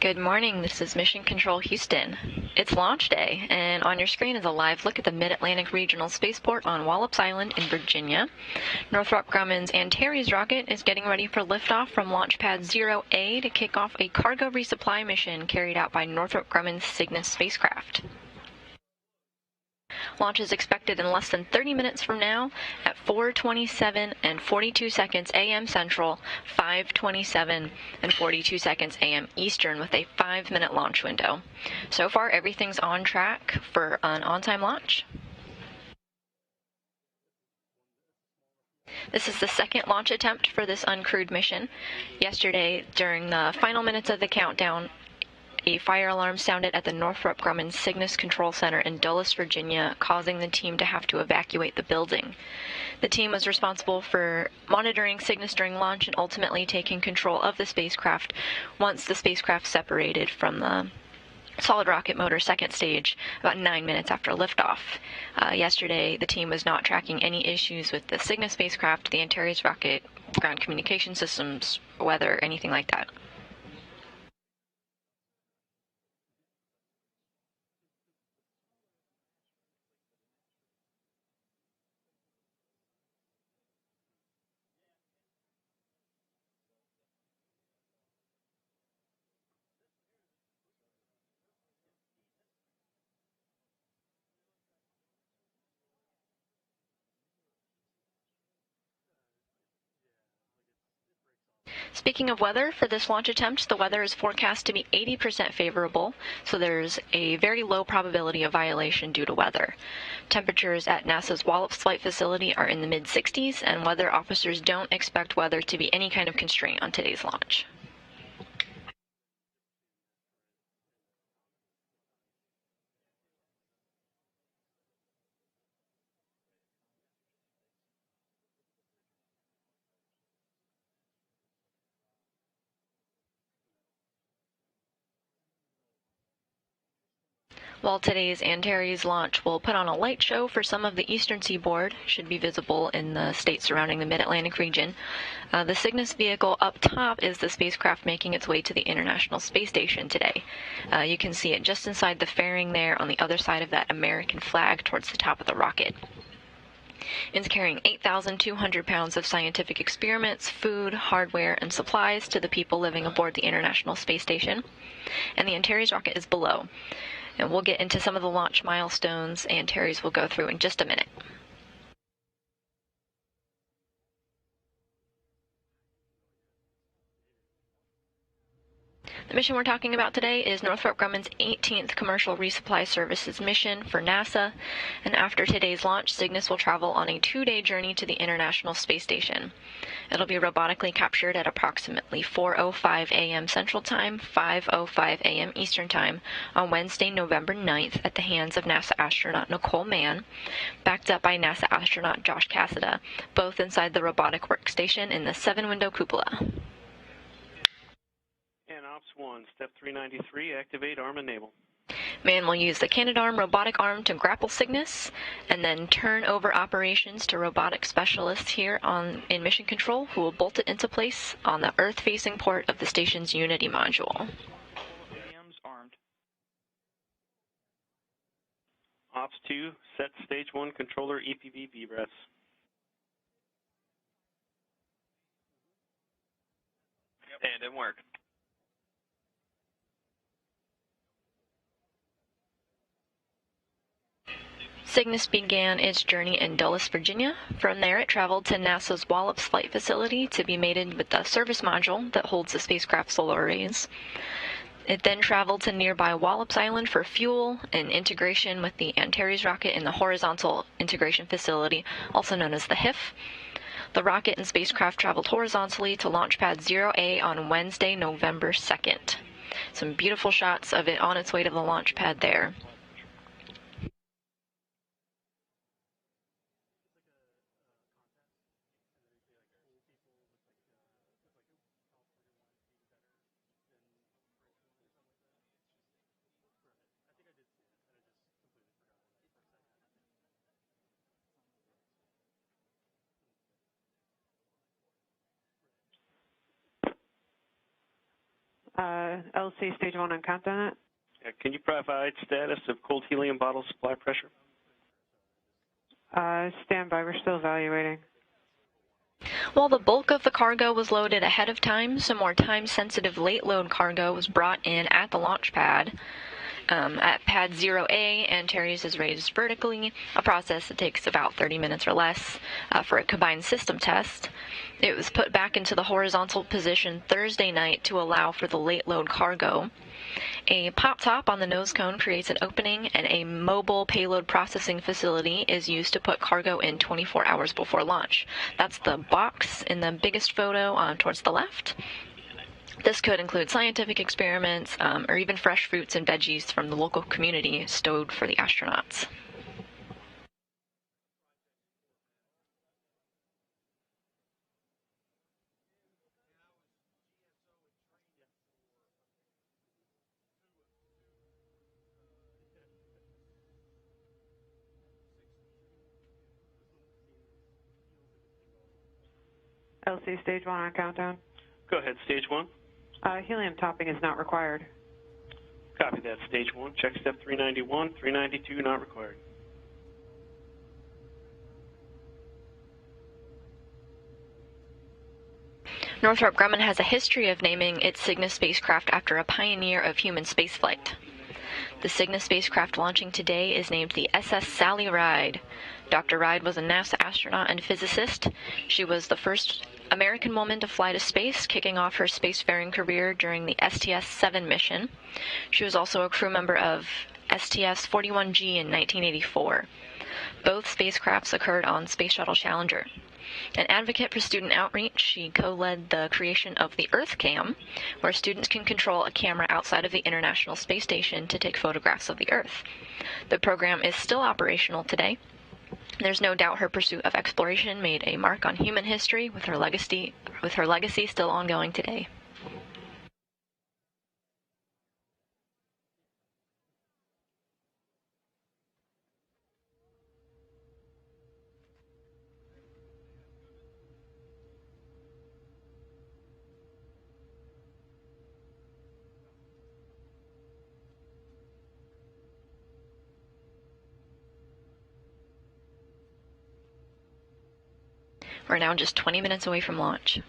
Good morning, this is Mission Control Houston. It's launch day, and on your screen is a live look at the Mid-Atlantic Regional Spaceport on Wallops Island in Virginia. Northrop Grumman's Antares rocket is getting ready for liftoff from Launch Pad 0A to kick off a cargo resupply mission carried out by Northrop Grumman's Cygnus spacecraft. Launch is expected in less than 30 minutes from now at 4:27 and 42 seconds a.m. Central, 5:27 and 42 seconds a.m. Eastern with a 5-minute launch window. So far, everything's on track for an on-time launch. This is the second launch attempt for this uncrewed mission. Yesterday, during the final minutes of the countdown, a fire alarm sounded at the Northrop Grumman Cygnus Control Center in Dulles, Virginia, causing the team to have to evacuate the building. The team was responsible for monitoring Cygnus during launch and ultimately taking control of the spacecraft once the spacecraft separated from the solid rocket motor second stage about 9 minutes after liftoff. Yesterday, the team was not tracking any issues with the Cygnus spacecraft, the Antares rocket, ground communication systems, weather, anything like that. Speaking of weather, for this launch attempt, the weather is forecast to be 80% favorable, so there's a very low probability of violation due to weather. Temperatures at NASA's Wallops Flight Facility are in the mid-60s, and weather officers don't expect weather to be any kind of constraint on today's launch. While today's Antares launch will put on a light show for some of the eastern seaboard, should be visible in the states surrounding the Mid-Atlantic region, the Cygnus vehicle up top is the spacecraft making its way to the International Space Station today. You can see it just inside the fairing there on the other side of that American flag towards the top of the rocket. It's carrying 8,200 pounds of scientific experiments, food, hardware, and supplies to the people living aboard the International Space Station, and the Antares rocket is below. And we'll get into some of the launch milestones Antares will go through in just a minute. The mission we're talking about today is Northrop Grumman's 18th Commercial Resupply Services mission for NASA, and after today's launch, Cygnus will travel on a 2-day journey to the International Space Station. It'll be robotically captured at approximately 4:05 a.m. Central Time, 5:05 a.m. Eastern Time on Wednesday, November 9th at the hands of NASA astronaut Nicole Mann, backed up by NASA astronaut Josh Cassada, both inside the robotic workstation in the 7-window cupola. And Ops 1, Step 393, activate arm enable. Mann will use the Canadarm robotic arm to grapple Cygnus, and then turn over operations to robotic specialists here in Mission Control, who will bolt it into place on the Earth-facing port of the station's Unity module. Armed. Ops 2, set Stage 1 controller EPV VRES. And in work. Cygnus began its journey in Dulles, Virginia. From there, it traveled to NASA's Wallops Flight Facility to be mated with the service module that holds the spacecraft's solar arrays. It then traveled to nearby Wallops Island for fuel and integration with the Antares rocket in the Horizontal Integration Facility, also known as the HIF. The rocket and spacecraft traveled horizontally to Launch Pad 0A on Wednesday, November 2nd. Some beautiful shots of it on its way to the launch pad there. LC stage 1 on countdown. Can you provide status of cold helium bottle supply pressure? Stand by, we're still evaluating. While the bulk of the cargo was loaded ahead of time, some more time-sensitive late-load cargo was brought in at the launch pad. At pad 0A, Antares is raised vertically, a process that takes about 30 minutes or less for a combined system test. It was put back into the horizontal position Thursday night to allow for the late load cargo. A pop top on the nose cone creates an opening, and a mobile payload processing facility is used to put cargo in 24 hours before launch. That's the box in the biggest photo towards the left. This could include scientific experiments or even fresh fruits and veggies from the local community stowed for the astronauts. LC stage 1 on countdown. Go ahead, stage 1. Helium topping is not required. Copy that, stage 1. Check step 391, 392, not required. Northrop Grumman has a history of naming its Cygnus spacecraft after a pioneer of human spaceflight. The Cygnus spacecraft launching today is named the SS Sally Ride. Dr. Ride was a NASA astronaut and physicist. She was the first American woman to fly to space, kicking off her spacefaring career during the STS-7 mission. She was also a crew member of STS-41G in 1984. Both spacecrafts occurred on Space Shuttle Challenger. An advocate for student outreach, she co-led the creation of the Earth Cam, where students can control a camera outside of the International Space Station to take photographs of the Earth. The program is still operational today. There's no doubt her pursuit of exploration made a mark on human history, with her legacy still ongoing today. We're now just 20 minutes away from launch.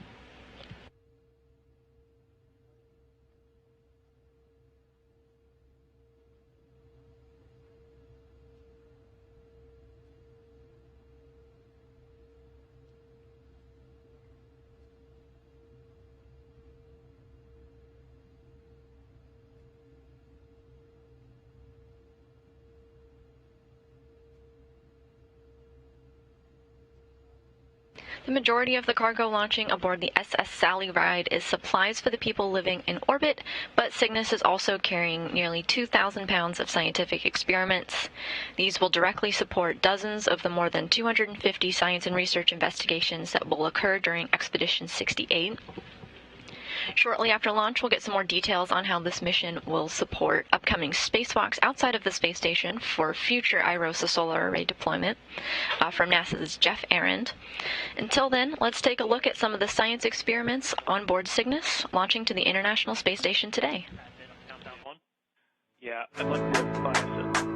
The majority of the cargo launching aboard the SS Sally Ride is supplies for the people living in orbit, but Cygnus is also carrying nearly 2,000 pounds of scientific experiments. These will directly support dozens of the more than 250 science and research investigations that will occur during Expedition 68. Shortly after launch, we'll get some more details on how this mission will support upcoming spacewalks outside of the space station for future IROSA solar array deployment from NASA's Jeff Arend. Until then, let's take a look at some of the science experiments on board Cygnus, launching to the International Space Station today. Yeah, I'd like to bias it.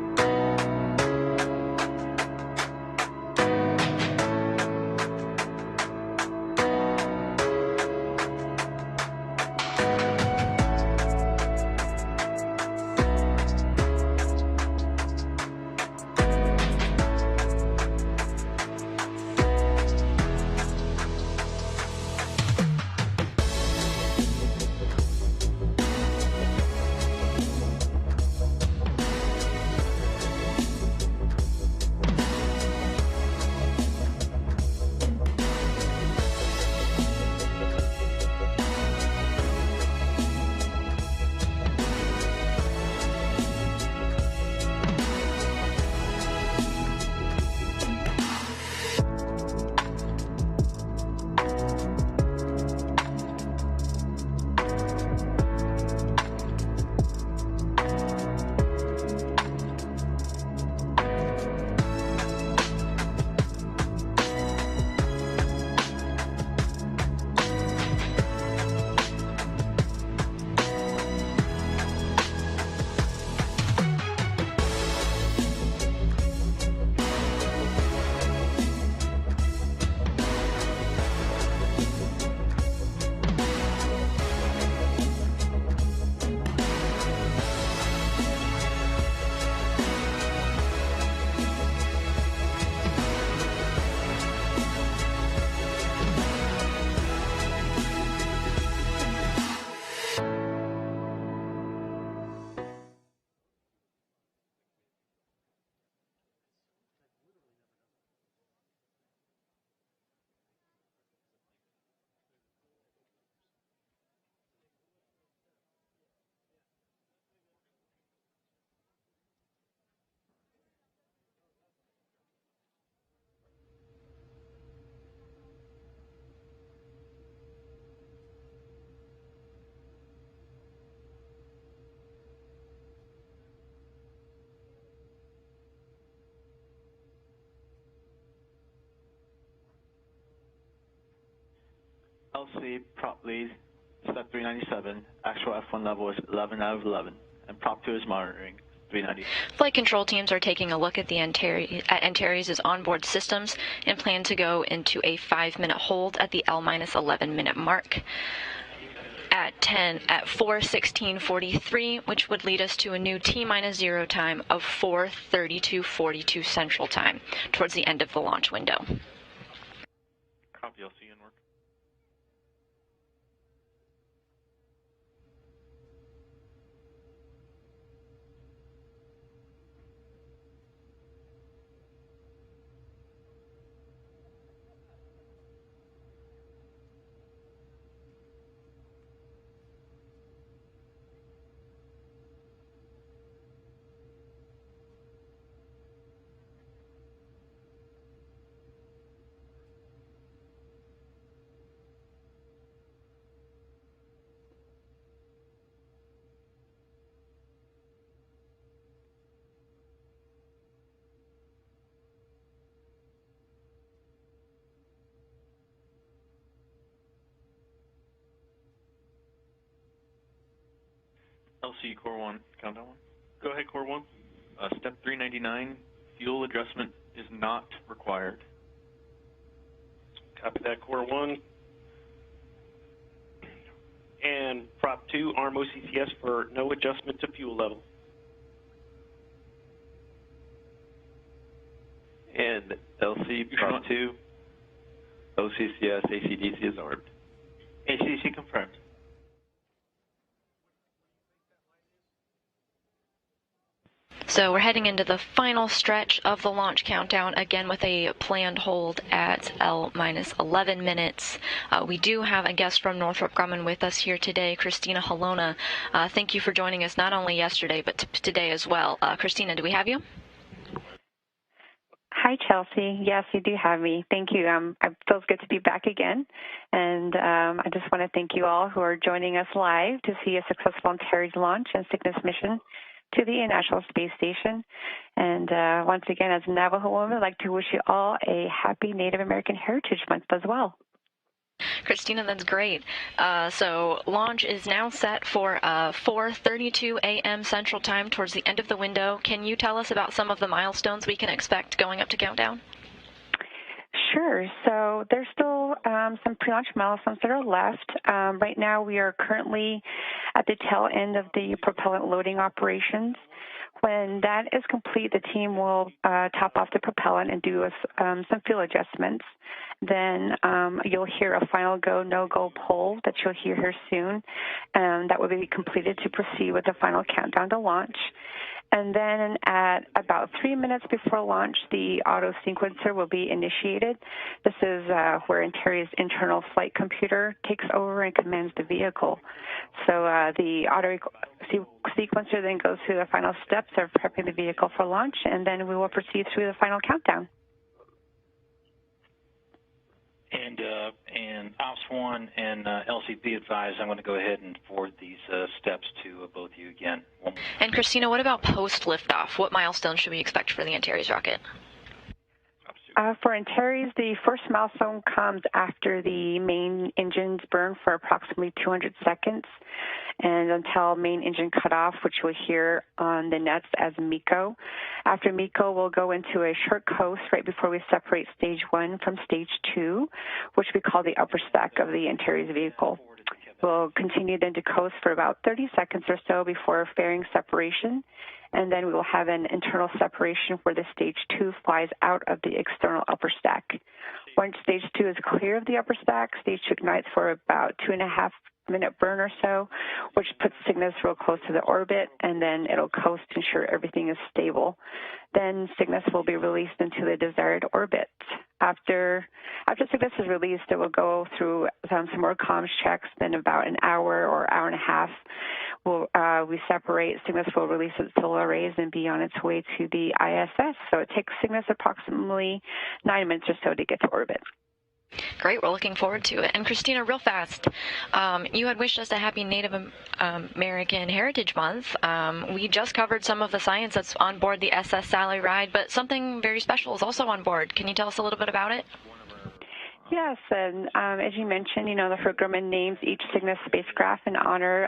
LC prop lead, step 397. Actual F1 level is 11 out of 11, and prop 2 is monitoring 390. Flight control teams are taking a look at Antares' onboard systems and plan to go into a 5-minute hold at the L-11 minute mark at 4:16:43, which would lead us to a new T-0 time of 4:32:42 Central Time towards the end of the launch window. Copy, LC in work. LC Core 1, countdown 1. Go ahead, Core 1. Step 399, fuel adjustment is not required. Copy that, Core 1. And Prop 2, arm OCCS for no adjustment to fuel level. And LC Prop 2, OCCS, ACDC is armed. ACDC confirmed. So we're heading into the final stretch of the launch countdown, again with a planned hold at L-11 minutes. We do have a guest from Northrop Grumman with us here today, Christina Halona. Thank you for joining us not only yesterday, but today as well. Christina, do we have you? Hi, Chelsea. Yes, you do have me. Thank you. It feels good to be back again. And I just want to thank you all who are joining us live to see a successful Antares launch and Cygnus mission to the International Space Station. And once again, as a Navajo woman, I'd like to wish you all a happy Native American Heritage Month as well. Christina, that's great. So launch is now set for 4:32 a.m. Central Time towards the end of the window. Can you tell us about some of the milestones we can expect going up to countdown? Sure. So there's still some pre-launch milestones that are left. Right now, we are currently at the tail end of the propellant loading operations. When that is complete, the team will top off the propellant and do some fuel adjustments. Then you'll hear a final go, no-go poll that you'll hear here soon. That will be completed to proceed with the final countdown to launch. And then at about 3 minutes before launch, the auto sequencer will be initiated. This is where Antares' internal flight computer takes over and commands the vehicle. So the auto sequencer then goes through the final steps of prepping the vehicle for launch, and then we will proceed through the final countdown. And Ops 1 and LCP advised, I'm going to go ahead and forward these steps to both of you again. And Christina, what about post-liftoff? What milestones should we expect for the Antares rocket? For Antares, the first milestone comes after the main engines burn for approximately 200 seconds and until main engine cutoff, which we'll hear on the nets as MECO. After MECO, we'll go into a short coast right before we separate Stage 1 from Stage 2, which we call the upper stack of the Antares vehicle. We'll continue then to coast for about 30 seconds or so before fairing separation, and then we will have an internal separation where the Stage 2 flies out of the external upper stack. Once Stage 2 is clear of the upper stack, Stage 2 ignites for about 2.5-minute burn or so, which puts Cygnus real close to the orbit, and then it'll coast to ensure everything is stable. Then Cygnus will be released into the desired orbit. After Cygnus is released, it will go through some more comms checks. Then about an hour or hour and a half, we separate. Cygnus will release its solar arrays and be on its way to the ISS. So it takes Cygnus approximately 9 minutes or so to get to orbit. Great, we're looking forward to it. And Christina, real fast, you had wished us a happy Native American Heritage Month. We just covered some of the science that's on board the SS Sally Ride, but something very special is also on board. Can you tell us a little bit about it? Yes, and as you mentioned, the Herc Grumman names each Cygnus spacecraft in honor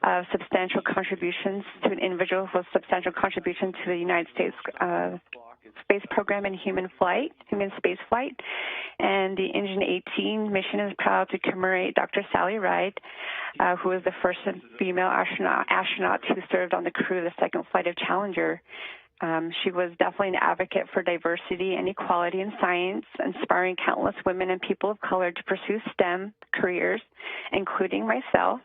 of substantial contributions to an individual with substantial contribution to the United States space program and human space flight. And the Engine 18 mission is proud to commemorate Dr. Sally Ride, who was the first female astronaut who served on the crew of the second flight of Challenger. She was definitely an advocate for diversity and equality in science, inspiring countless women and people of color to pursue STEM careers, including myself.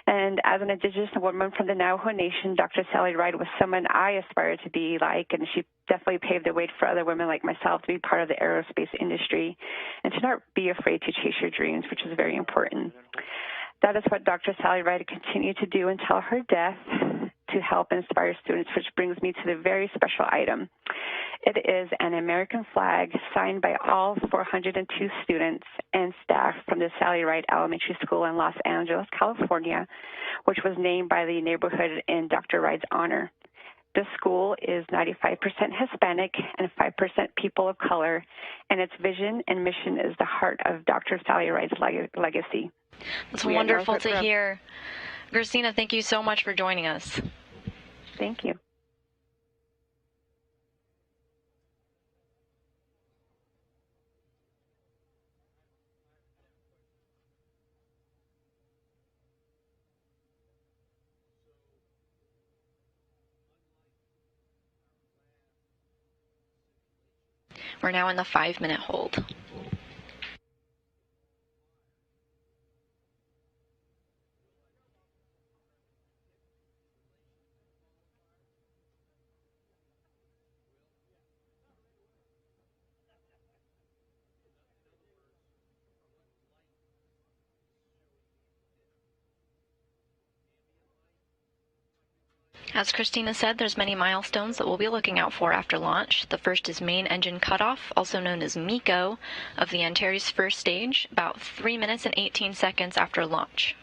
And as an Indigenous woman from the Navajo Nation, Dr. Sally Ride was someone I aspired to be like, and she definitely paved the way for other women like myself to be part of the aerospace industry and to not be afraid to chase your dreams, which is very important. That is what Dr. Sally Ride continued to do until her death, to help inspire students, which brings me to the very special item. It is an American flag signed by all 402 students and staff from the Sally Ride Elementary School in Los Angeles, California, which was named by the neighborhood in Dr. Ride's honor. This school is 95% Hispanic and 5% people of color, and its vision and mission is the heart of Dr. Sally Ride's legacy. It's wonderful to hear. Christina, thank you so much for joining us. Thank you. We're now in the 5-minute hold. As Christina said, there's many milestones that we'll be looking out for after launch. The first is main engine cutoff, also known as MECO, of the Antares first stage, about 3 minutes and 18 seconds after launch.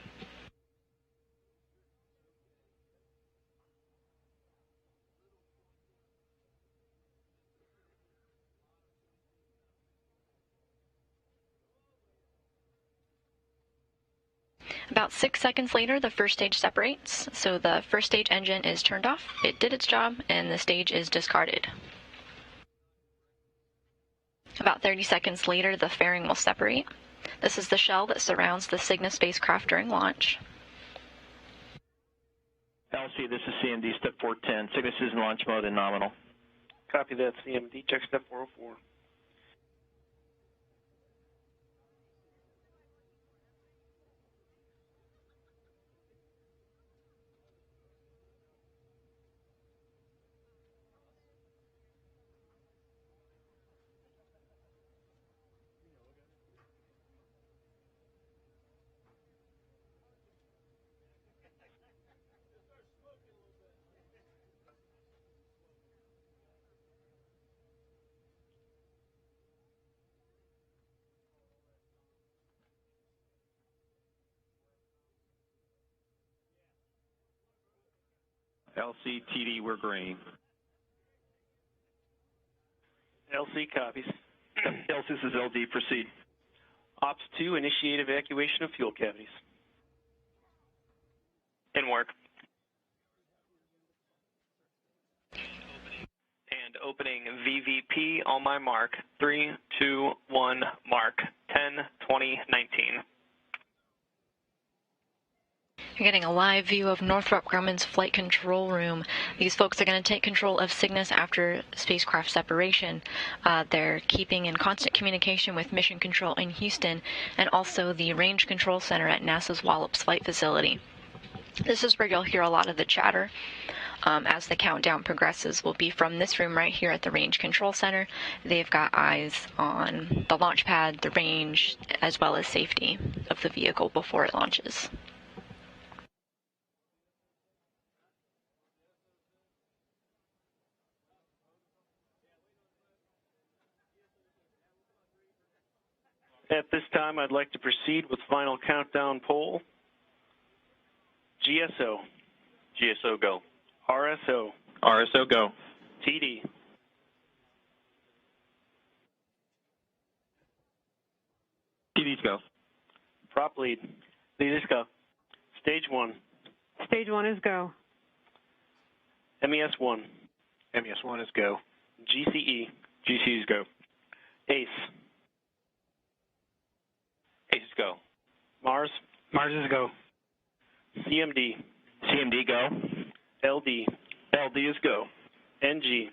About 6 seconds later, the first stage separates, so the first stage engine is turned off, it did its job, and the stage is discarded. About 30 seconds later, the fairing will separate. This is the shell that surrounds the Cygnus spacecraft during launch. LC, this is CMD, step 410. Cygnus is in launch mode and nominal. Copy that, CMD, check step 404. LC, TD, we're green. LC copies. LC, this is LD, proceed. Ops 2, initiate evacuation of fuel cavities. In work. And opening VVP on my mark. 3, 2, 1, mark. 10, 20, 19. You're getting a live view of Northrop Grumman's flight control room. These folks are going to take control of Cygnus after spacecraft separation. They're keeping in constant communication with Mission Control in Houston and also the Range Control Center at NASA's Wallops Flight Facility. This is where you'll hear a lot of the chatter as the countdown progresses. Will be from this room right here at the Range Control Center. They've got eyes on the launch pad, the range, as well as safety of the vehicle before it launches. At this time, I'd like to proceed with final countdown poll. GSO. GSO, go. RSO. RSO, go. TD. ACDs go. Prop lead. Leaders go. Stage 1. Stage 1 is go. MES-1. MES-1 is go. GCE. GCs go. ACE. ACEs go. Mars. Mars is go. CMD. CMD go. LD. LD is go. NG.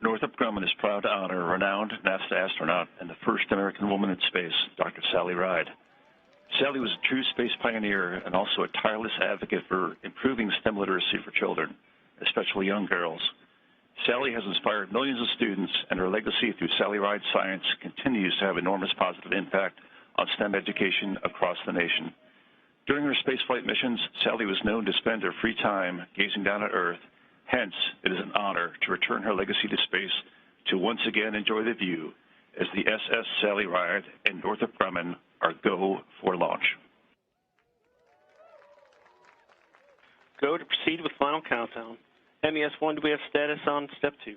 Northrop Grumman is proud to honor a renowned NASA astronaut and the first American woman in space, Dr. Sally Ride. Sally was a true space pioneer and also a tireless advocate for improving STEM literacy for children, especially young girls. Sally has inspired millions of students, and her legacy through Sally Ride Science continues to have enormous positive impact on STEM education across the nation. During her spaceflight missions, Sally was known to spend her free time gazing down at Earth. Hence, it is an honor to return her legacy to space to once again enjoy the view as the SS Sally Ride and Northrop Grumman are go for launch. Go to proceed with final countdown. MES-1, do we have status on step 2?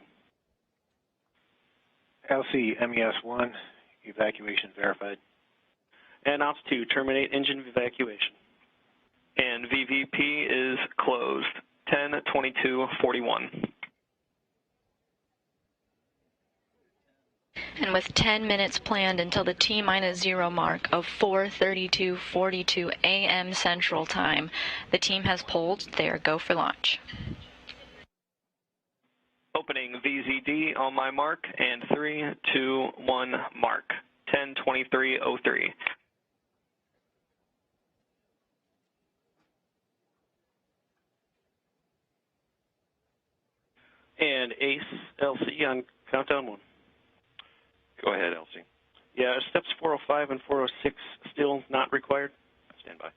LC, MES-1, evacuation verified. And Ops-2, terminate engine evacuation. And VVP is closed. 10:22:41. And with 10 minutes planned until the T-0 mark of 4:32:42 a.m. Central Time, the team has pulled their go for launch. Opening VZD on my mark, and 3, 2, 1, mark. 10:23:03. And ACE, LC on countdown 1. Go ahead, LC. Yeah, steps 405 and 406 still not required? Stand by.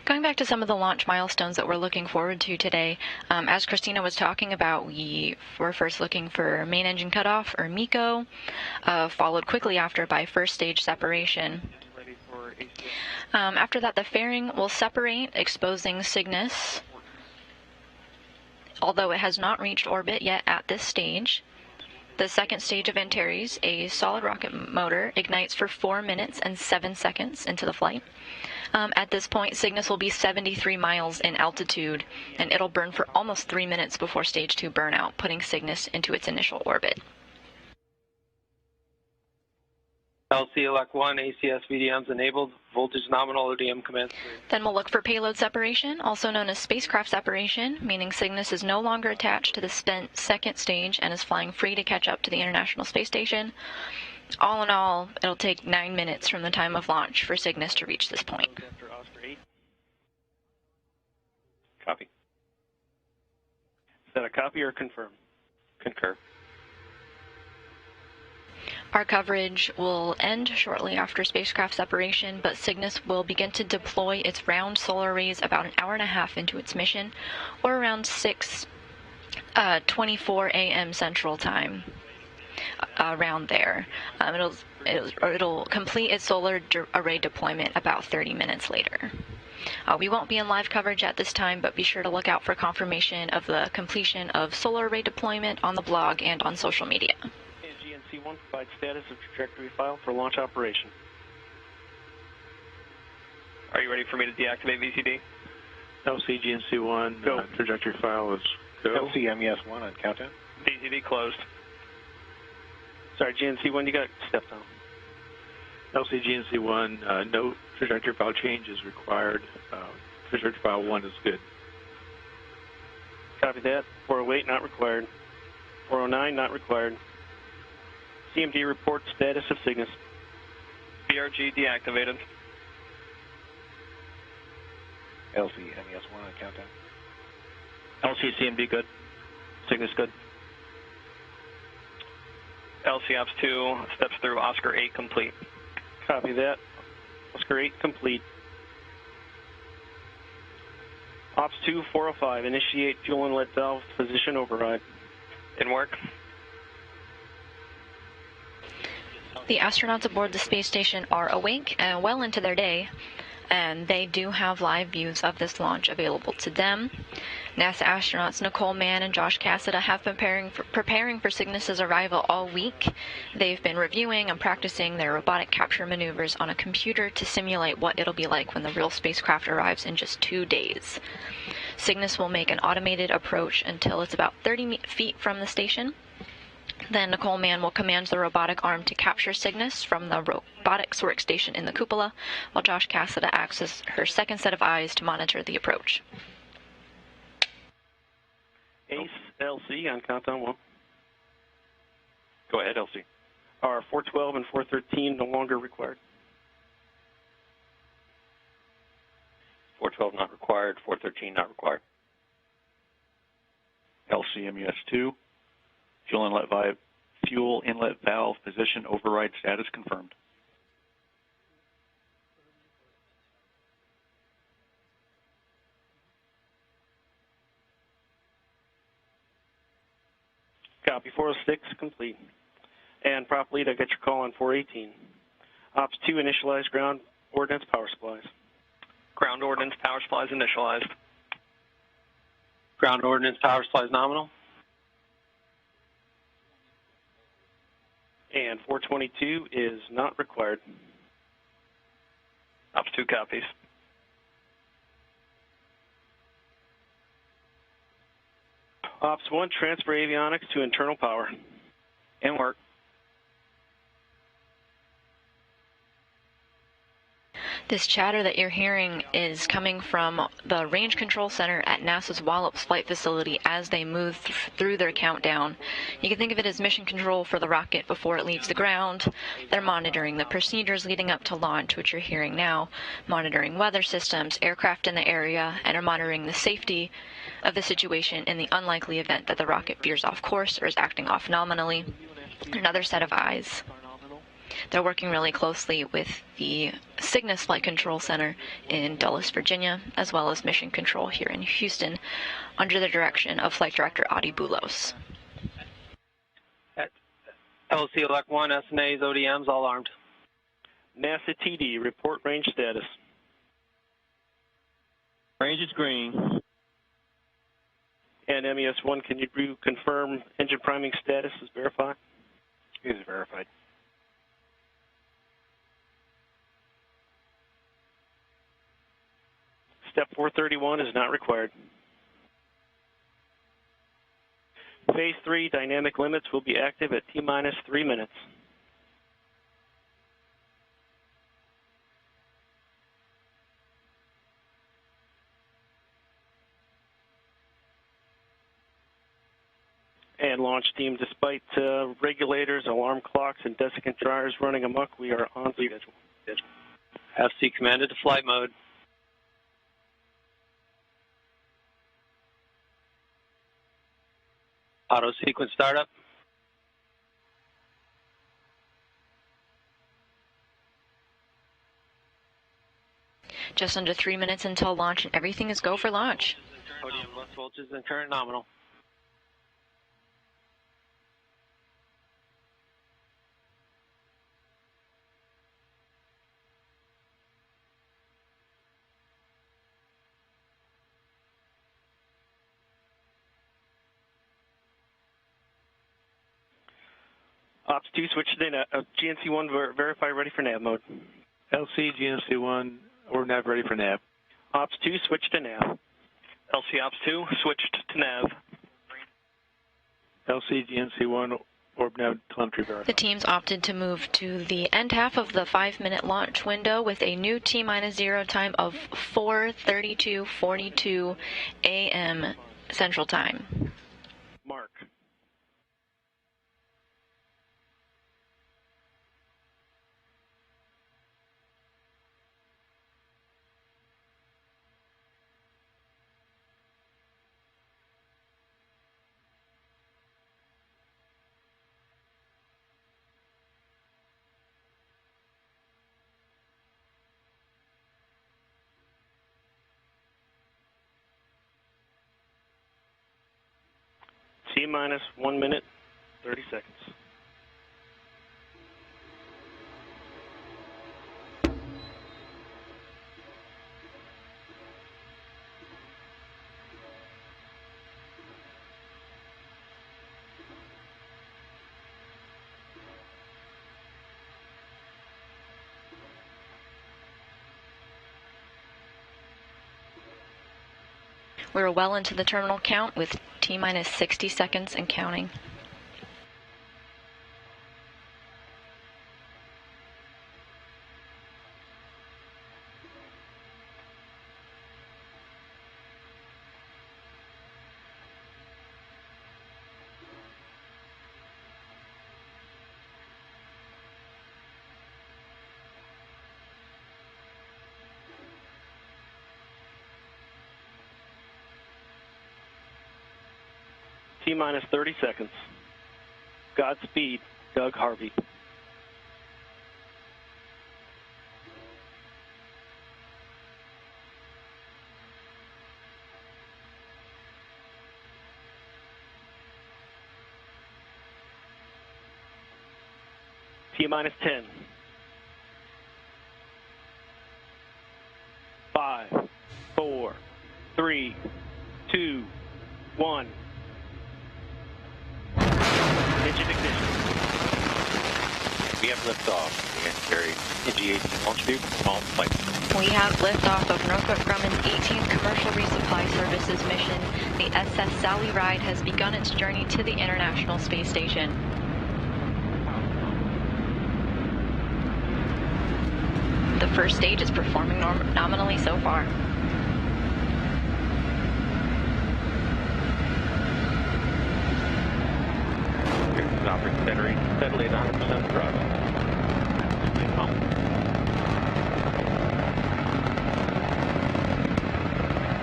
Going back to some of the launch milestones that we're looking forward to today, as Christina was talking about, we were first looking for main engine cutoff, or MECO, followed quickly after by first stage separation. After that, the fairing will separate, exposing Cygnus, although it has not reached orbit yet at this stage. The second stage of Antares, a solid rocket motor, ignites for 4 minutes and 7 seconds into the flight. At this point, Cygnus will be 73 miles in altitude, and it'll burn for almost 3 minutes before stage 2 burnout, putting Cygnus into its initial orbit. LC Elect 1, ACS VDMs enabled, voltage nominal, ODM commands. Then we'll look for payload separation, also known as spacecraft separation, meaning Cygnus is no longer attached to the spent second stage and is flying free to catch up to the International Space Station. All in all, it'll take 9 minutes from the time of launch for Cygnus to reach this point. Copy. Is that a copy or confirm? Concur. Our coverage will end shortly after spacecraft separation, but Cygnus will begin to deploy its round solar arrays about an hour and a half into its mission, or around 6:24 a.m. Central Time. Around there. It'll complete its solar array deployment about 30 minutes later. We won't be in live coverage at this time, but be sure to look out for confirmation of the completion of solar array deployment on the blog and on social media. GNC-1 provides status of trajectory file for launch operation. Are you ready for me to deactivate VCD? LC GNC-1, go. Trajectory file is go. LC MES-1 on countdown. VCD closed. Sorry, GNC-1, you got stepped on. LC GNC-1, no trajectory file change is required. Trajectory file 1 is good. Copy that. 408, not required. 409, not required. CMD report status of Cygnus. BRG deactivated. LC MES-1 on countdown. LC CMD good. Cygnus good. LC Ops 2 steps through Oscar 8 complete. Copy that. Oscar 8 complete. Ops 2 405, initiate fuel inlet valve position override. In work. The astronauts aboard the space station are awake and well into their day, and they do have live views of this launch available to them. NASA astronauts Nicole Mann and Josh Cassada have been preparing for Cygnus's arrival all week. They've been reviewing and practicing their robotic capture maneuvers on a computer to simulate what it'll be like when the real spacecraft arrives in just 2 days. Cygnus will make an automated approach until it's about 30 feet from the station. Then Nicole Mann will command the robotic arm to capture Cygnus from the robotics workstation in the cupola, while Josh Cassada acts as her second set of eyes to monitor the approach. ACE, LC on countdown 1. Go ahead, LC. Are 412 and 413 no longer required? 412 not required, 413 not required. LCMUS-2, fuel inlet valve position override status confirmed. Copy 406 complete. And prop lead, I got your call on 418. Ops 2 initialized ground ordnance power supplies. Ground ordnance power supplies initialized. Ground ordnance power supplies nominal. And 422 is not required. Ops 2 copies. Ops 1, transfer avionics to internal power. In work. This chatter that you're hearing is coming from the Range Control Center at NASA's Wallops Flight Facility as they move through their countdown. You can think of it as mission control for the rocket before it leaves the ground. They're monitoring the procedures leading up to launch, which you're hearing now, monitoring weather systems, aircraft in the area, and are monitoring the safety of the situation in the unlikely event that the rocket veers off course or is acting off nominally. Another set of eyes. They're working really closely with the Cygnus Flight Control Center in Dulles, Virginia, as well as Mission Control here in Houston, under the direction of Flight Director Adi Boulos. LC Elect 1, SNAs, ODMs, all armed. NASA TD, report range status. Range is green. And MES1, can you confirm engine priming status is verified? It is verified. Step 431 is not required. Phase 3 dynamic limits will be active at T-minus 3 minutes. And launch team, despite regulators, alarm clocks, and desiccant dryers running amok, we are on schedule. FC commanded to flight mode. Auto sequence startup. Just under 3 minutes until launch, and everything is go for launch. Podium left voltage and current nominal. Ops 2, switch to GNC1, verify ready for nav mode. LC, GNC1, or nav ready for nav. Ops 2, switch to nav. LC Ops 2, switched to nav. LC, GNC1, orb nav telemetry verified. The teams opted to move to the end half of the 5-minute launch window with a new T-0 time of 4:32:42 a.m. Central Time. Mark. T-minus 1 minute, 30 seconds. We're well into the terminal count with T-minus 60 seconds and counting. T-minus 30 seconds. Godspeed, Doug Harvey. T-minus 10. 5, 4, 3, 2, 1. Engine ignition. We have liftoff. We carry NG-18 launch vehicle on flight. We have liftoff of Northrop Grumman's 18th Commercial Resupply Services mission. The SS Sally Ride has begun its journey to the International Space Station. The first stage is performing nominally so far. Operating steadily at 100% thrust.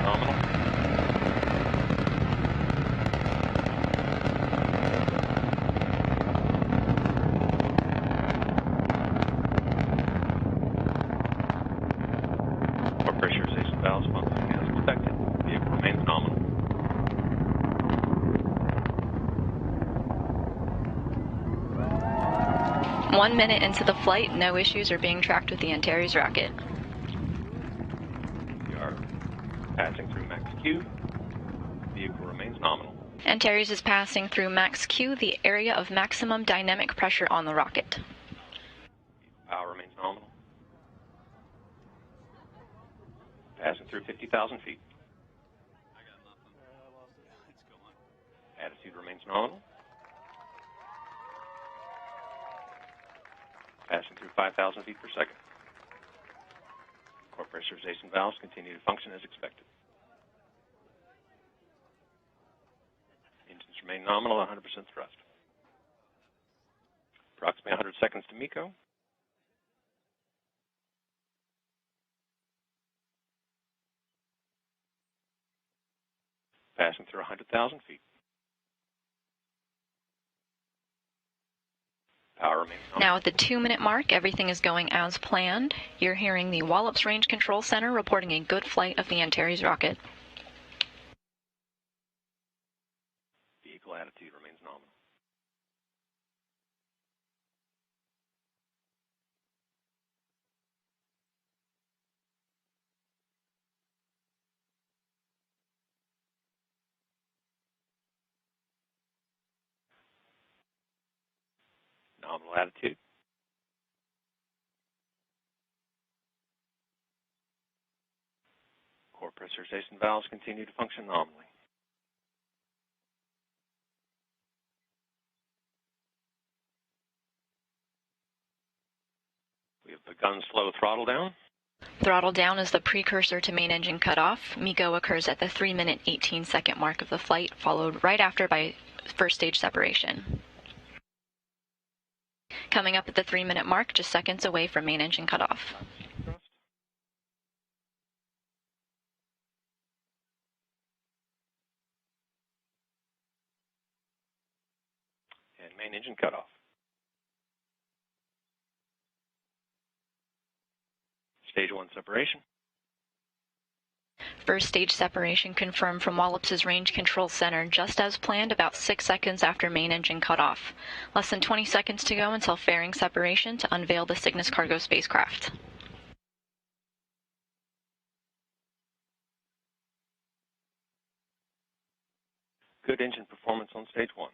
Nominal. Core pressurization valves functioning as expected. Vehicle remains nominal. One minute into the flight, no issues are being tracked with the Antares rocket. We are passing through max Q. Vehicle remains nominal. Antares is passing through max Q, the area of maximum dynamic pressure on the rocket. Power remains nominal. Passing through 50,000 feet. Attitude remains nominal. Passing through 5,000 feet per second. Core pressurization valves continue to function as expected. Engines remain nominal at 100% thrust. Approximately 100 seconds to MECO. Passing through 100,000 feet. Power remains nominal. Now at the 2-minute mark, everything is going as planned. You're hearing the Wallops Range Control Center reporting a good flight of the Antares rocket. Vehicle attitude remains nominal. Nominal attitude. Core pressurization valves continue to function nominally. We have begun slow throttle down. Throttle down is the precursor to main engine cutoff. MECO occurs at the 3-minute 18-second mark of the flight, followed right after by first stage separation. Coming up at the 3-minute mark, just seconds away from main engine cutoff. And main engine cutoff. Stage 1 separation. First stage separation confirmed from Wallops' Range Control Center just as planned about 6 seconds after main engine cutoff. Less than 20 seconds to go until fairing separation to unveil the Cygnus cargo spacecraft. Good engine performance on stage 1.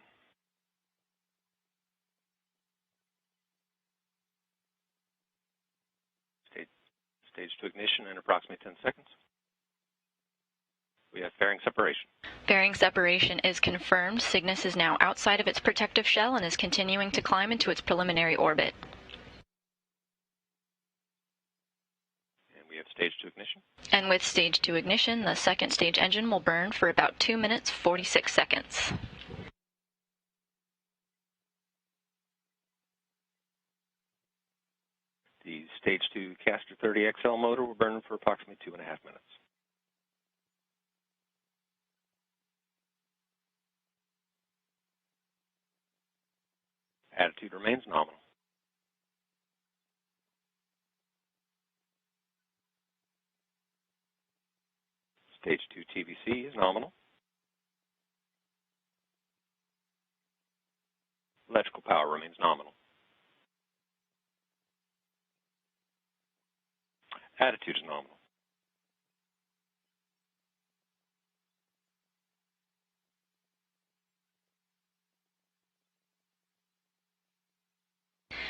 Stage 2 ignition in approximately 10 seconds. We have fairing separation. Fairing separation is confirmed. Cygnus is now outside of its protective shell and is continuing to climb into its preliminary orbit. And we have stage 2 ignition. And with stage 2 ignition, the second stage engine will burn for about 2 minutes, 46 seconds. The stage 2 Castor 30 XL motor will burn for approximately 2.5 minutes. Attitude remains nominal. Stage 2 TVC is nominal. Electrical power remains nominal. Attitude is nominal.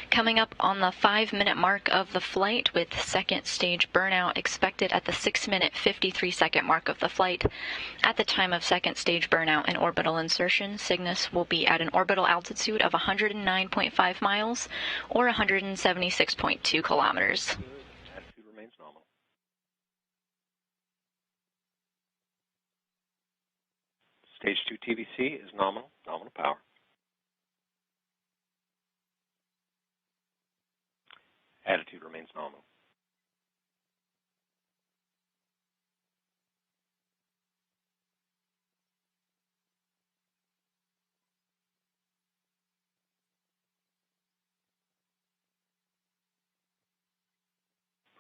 Coming up on the 5-minute mark of the flight, with second stage burnout expected at the 6-minute 53-second mark of the flight. At the time of second stage burnout and orbital insertion, Cygnus will be at an orbital altitude of 109.5 miles or 176.2 kilometers. Attitude remains nominal. Stage 2 TVC is nominal power. Attitude remains nominal.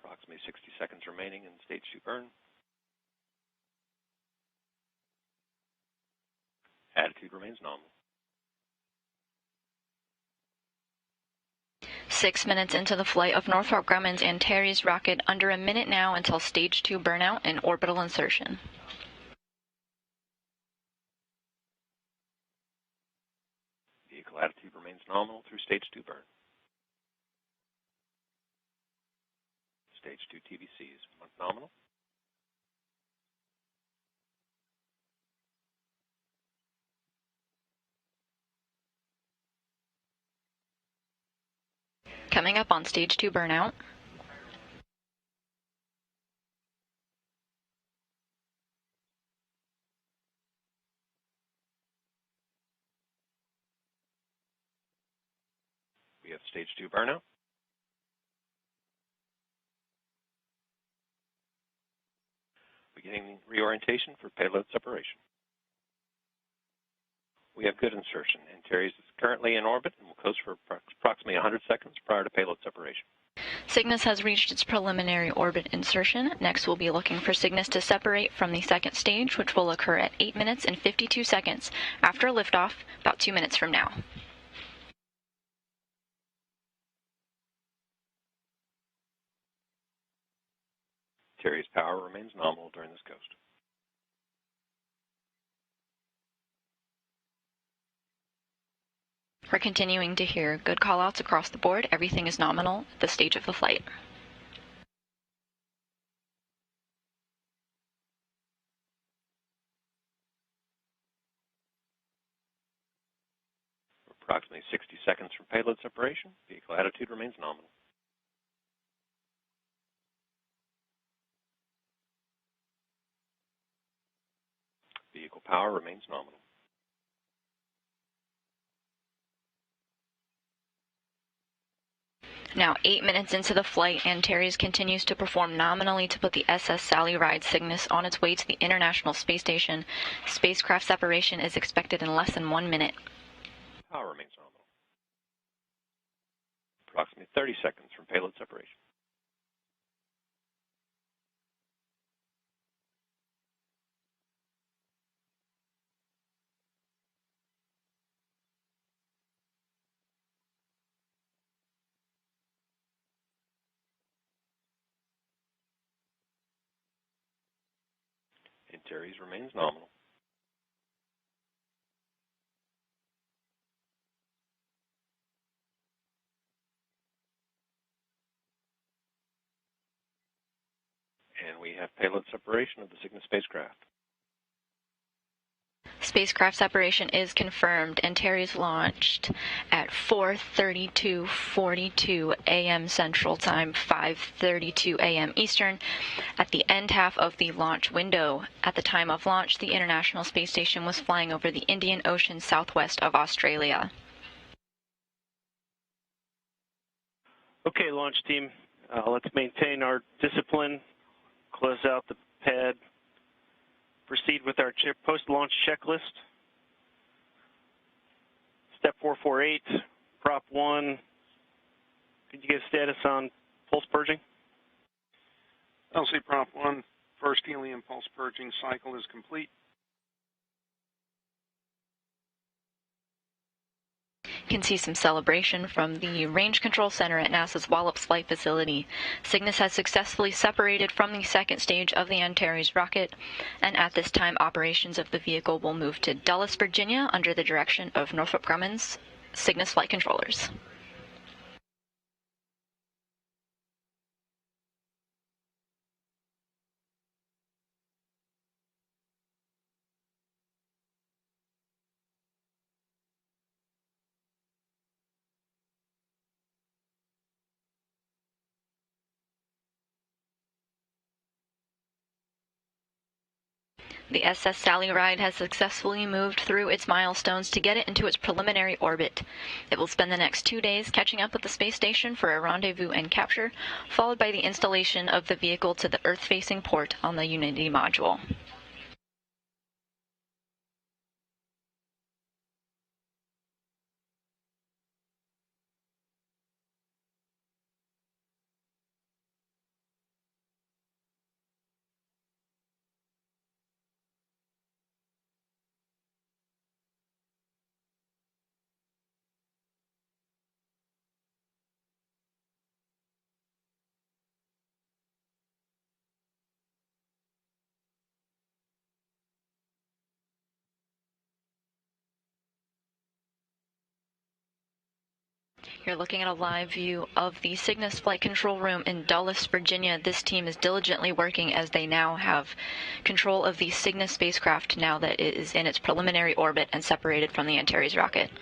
Approximately 60 seconds remaining in stage 2 burn. Attitude remains nominal. 6 minutes into the flight of Northrop Grumman's Antares rocket, under a minute now until stage 2 burnout and orbital insertion. Vehicle attitude remains nominal through stage 2 burn. Stage 2 TVC is nominal. Coming up on stage 2 burnout. We have stage 2 burnout. Beginning reorientation for payload separation. We have good insertion. Antares is currently in orbit and will coast for approximately 100 seconds prior to payload separation. Cygnus has reached its preliminary orbit insertion. Next, we'll be looking for Cygnus to separate from the second stage, which will occur at 8 minutes and 52 seconds after liftoff, about 2 minutes from now. Antares power remains nominal during this coast. We're continuing to hear good callouts across the board. Everything is nominal at this stage of the flight. Approximately 60 seconds from payload separation. Vehicle attitude remains nominal. Vehicle power remains nominal. Now, 8 minutes into the flight, Antares continues to perform nominally to put the SS Sally Ride Cygnus on its way to the International Space Station. Spacecraft separation is expected in less than 1 minute. Power remains nominal. Approximately 30 seconds from payload separation. Antares remains nominal. And we have payload separation of the Cygnus spacecraft. spacecraft separation is confirmed. Antares launched at 4:32:42 a.m. Central Time, 5:32 a.m. Eastern, at the end half of the launch window. At the time of launch, the International Space Station was flying over the Indian Ocean southwest of Australia. Okay, launch team, let's maintain our discipline, close out the pad, proceed with our post-launch checklist. Step 448, Prop 1. Could you give status on pulse purging? LC Prop 1, first helium pulse purging cycle is complete. You can see some celebration from the Range Control Center at NASA's Wallops Flight Facility. Cygnus has successfully separated from the second stage of the Antares rocket, and at this time, operations of the vehicle will move to Dulles, Virginia, under the direction of Northrop Grumman's Cygnus flight controllers. The SS Sally Ride has successfully moved through its milestones to get it into its preliminary orbit. It will spend the next 2 days catching up with the space station for a rendezvous and capture, followed by the installation of the vehicle to the Earth-facing port on the Unity module. You're looking at a live view of the Cygnus flight control room in Dulles, Virginia. This team is diligently working as they now have control of the Cygnus spacecraft now that it is in its preliminary orbit and separated from the Antares rocket.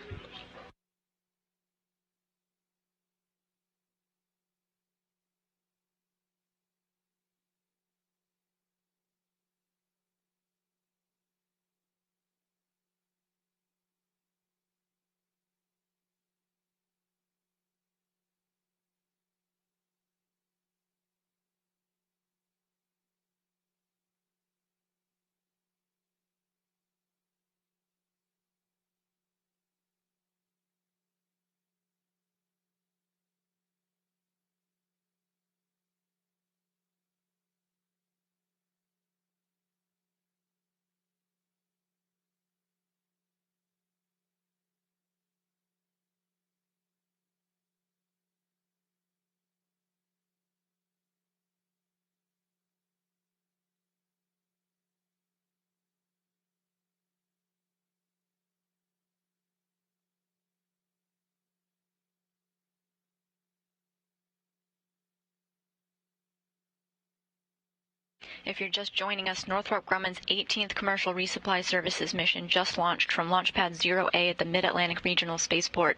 If you're just joining us, Northrop Grumman's 18th Commercial Resupply Services mission just launched from Launch Pad 0A at the Mid-Atlantic Regional Spaceport,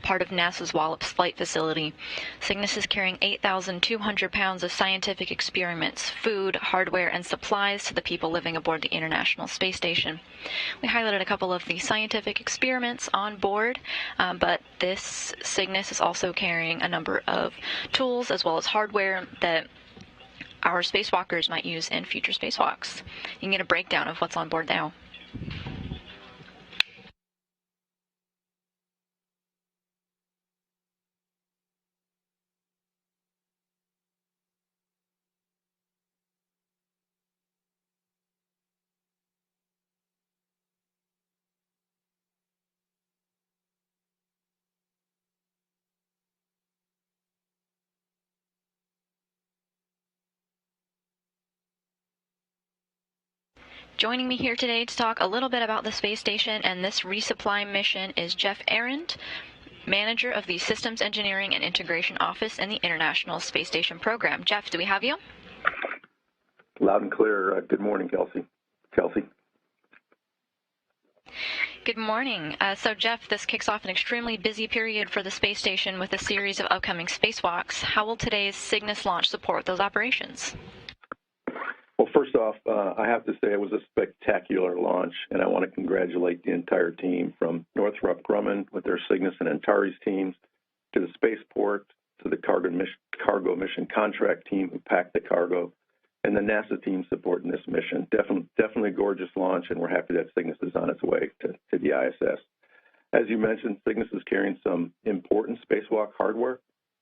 part of NASA's Wallops Flight Facility. Cygnus is carrying 8,200 pounds of scientific experiments, food, hardware, and supplies to the people living aboard the International Space Station. We highlighted a couple of the scientific experiments on board, but this Cygnus is also carrying a number of tools as well as hardware that our spacewalkers might use in future spacewalks. You can get a breakdown of what's on board now. Joining me here today to talk a little bit about the space station and this resupply mission is Jeff Arendt, manager of the Systems Engineering and Integration Office in the International Space Station program. Jeff, do we have you? Loud and clear. Good morning, Kelsey. Kelsey? Good morning. So, Jeff, this kicks off an extremely busy period for the space station with a series of upcoming spacewalks. How will today's Cygnus launch support those operations? Well, first off, I have to say it was a spectacular launch, and I want to congratulate the entire team from Northrop Grumman with their Cygnus and Antares teams to the spaceport, to the cargo mission contract team who packed the cargo, and the NASA team supporting this mission. Definitely a gorgeous launch, and we're happy that Cygnus is on its way to the ISS. As you mentioned, Cygnus is carrying some important spacewalk hardware.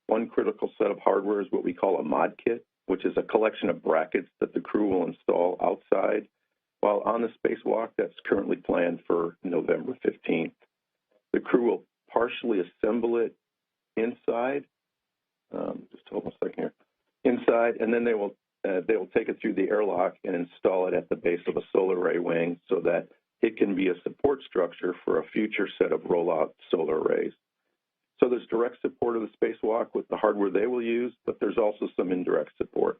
One critical set of hardware is what we call a mod kit, which is a collection of brackets that the crew will install outside while on the spacewalk that's currently planned for November 15th. The crew will partially assemble it inside, just hold on a second here, inside, and then they will take it through the airlock and install it at the base of a solar array wing so that it can be a support structure for a future set of rollout solar arrays. So there's direct support of the spacewalk with the hardware they will use, but there's also some indirect support.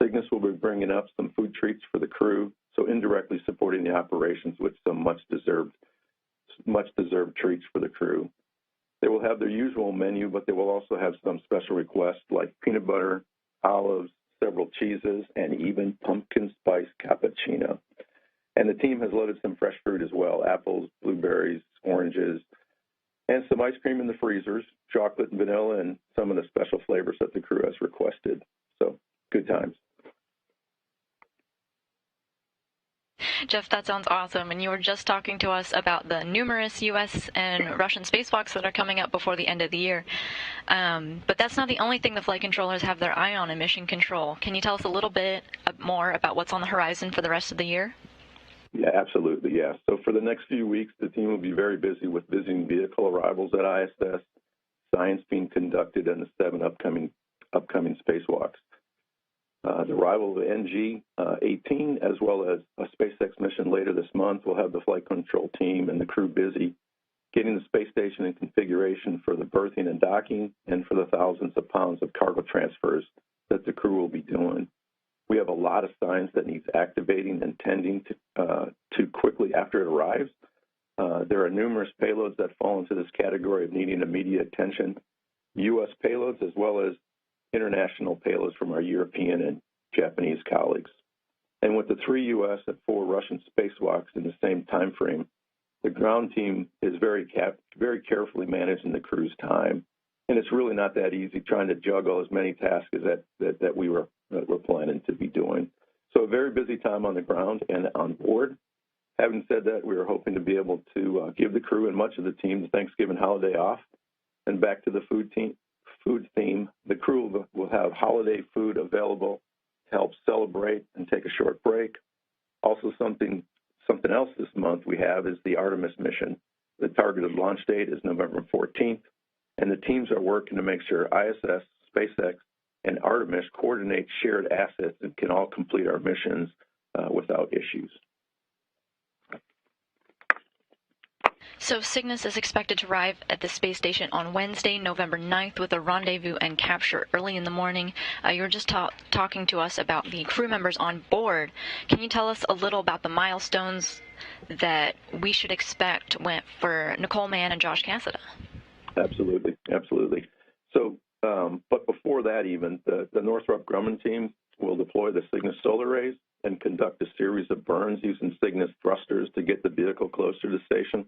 Cygnus will be bringing up some food treats for the crew, so indirectly supporting the operations with some much-deserved treats for the crew. They will have their usual menu, but they will also have some special requests like peanut butter, olives, several cheeses, and even pumpkin spice cappuccino. And the team has loaded some fresh fruit as well, apples, blueberries, oranges, and some ice cream in the freezers, chocolate and vanilla, and some of the special flavors that the crew has requested. So, good times. Jeff, that sounds awesome. And you were just talking to us about the numerous U.S. and Russian spacewalks that are coming up before the end of the year. But that's not the only thing the flight controllers have their eye on in mission control. Can you tell us a little bit more about what's on the horizon for the rest of the year? Yeah, absolutely, yeah. So for the next few weeks, the team will be very busy with visiting vehicle arrivals at ISS, science being conducted, and the 7 upcoming spacewalks. The arrival of NG-18, as well as a SpaceX mission later this month, will have the flight control team and the crew busy getting the space station in configuration for the berthing and docking and for the thousands of pounds of cargo transfers that the crew will be doing. We have a lot of science that needs activating and tending to quickly after it arrives. There are numerous payloads that fall into this category of needing immediate attention, U.S. payloads as well as international payloads from our European and Japanese colleagues. And with the 3 U.S. and 4 Russian spacewalks in the same time frame, the ground team is very carefully managing the crew's time. And it's really not that easy trying to juggle as many tasks as that we're planning to be doing. So a very busy time on the ground and on board. Having said that, we are hoping to be able to give the crew and much of the team the Thanksgiving holiday off. And back to the food theme, the crew will have holiday food available to help celebrate and take a short break. Also, something else this month we have is the Artemis mission. The targeted launch date is November 14th, and the teams are working to make sure ISS, SpaceX, and Artemis coordinate shared assets and can all complete our missions without issues. So Cygnus is expected to arrive at the space station on Wednesday, November 9th, with a rendezvous and capture early in the morning. You were just talking to us about the crew members on board. Can you tell us a little about the milestones that we should expect for Nicole Mann and Josh Cassada? Absolutely. So, but before that even, the Northrop Grumman team will deploy the Cygnus solar arrays and conduct a series of burns using Cygnus thrusters to get the vehicle closer to the station.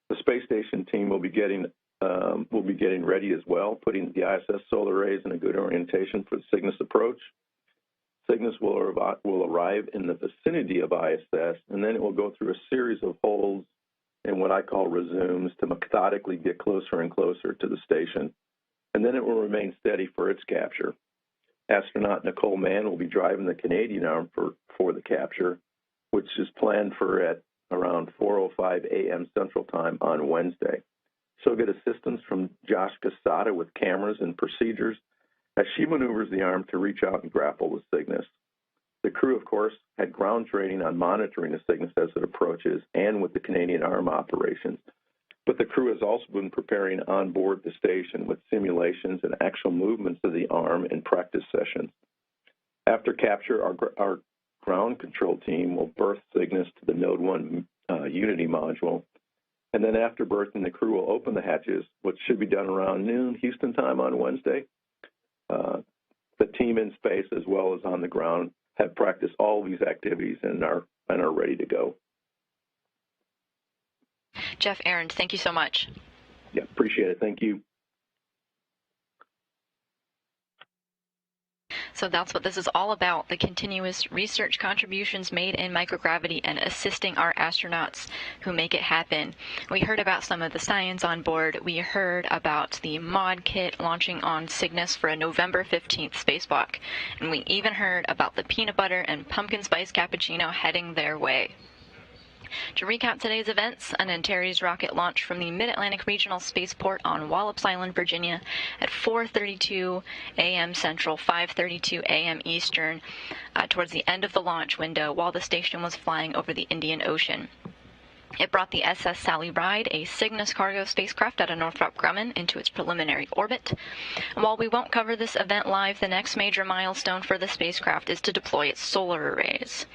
The space station team will be getting ready as well, putting the ISS solar arrays in a good orientation for the Cygnus approach. Cygnus will arrive in the vicinity of ISS, and then it will go through a series of holds and what I call resumes to methodically get closer and closer to the station. And then it will remain steady for its capture. Astronaut Nicole Mann will be driving the Canadian arm for the capture, which is planned for at around 4:05 a.m. Central Time on Wednesday. She'll get assistance from Josh Cassada with cameras and procedures as she maneuvers the arm to reach out and grapple with Cygnus. The crew, of course, had ground training on monitoring the Cygnus as it approaches and with the Canadian arm operations. But the crew has also been preparing on board the station with simulations and actual movements of the arm in practice sessions. After capture, our ground control team will berth Cygnus to the Node 1 Unity module. And then after berthing, the crew will open the hatches, which should be done around noon Houston time on Wednesday. The team in space, as well as on the ground, have practiced all these activities and are ready to go. Jeff Ahrens, thank you so much. Yeah, appreciate it. Thank you. So that's what this is all about, the continuous research contributions made in microgravity and assisting our astronauts who make it happen. We heard about some of the science on board. We heard about the mod kit launching on Cygnus for a November 15th spacewalk. And we even heard about the peanut butter and pumpkin spice cappuccino heading their way. To recap today's events, an Antares rocket launched from the Mid-Atlantic Regional Spaceport on Wallops Island, Virginia at 4:32 a.m. Central, 5:32 a.m. Eastern, towards the end of the launch window while the station was flying over the Indian Ocean. It brought the SS Sally Ride, a Cygnus cargo spacecraft out of Northrop Grumman, into its preliminary orbit. And while we won't cover this event live, the next major milestone for the spacecraft is to deploy its solar arrays.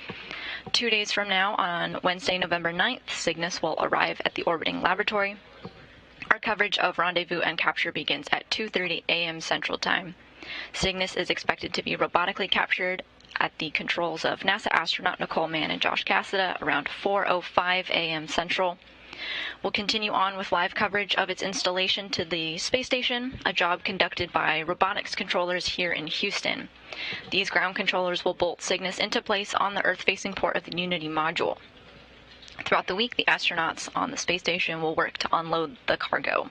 2 days from now, on Wednesday, November 9th, Cygnus will arrive at the orbiting laboratory. Our coverage of rendezvous and capture begins at 2:30 a.m. Central Time. Cygnus is expected to be robotically captured at the controls of NASA astronaut Nicole Mann and Josh Cassada around 4:05 a.m. Central. We'll continue on with live coverage of its installation to the space station, a job conducted by robotics controllers here in Houston. These ground controllers will bolt Cygnus into place on the Earth-facing port of the Unity module. Throughout the week, the astronauts on the space station will work to unload the cargo,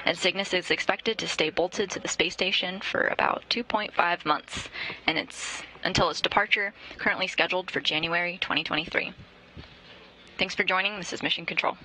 and Cygnus is expected to stay bolted to the space station for about 2.5 months, and it's until its departure, currently scheduled for January 2023. Thanks for joining. This is Mission Control.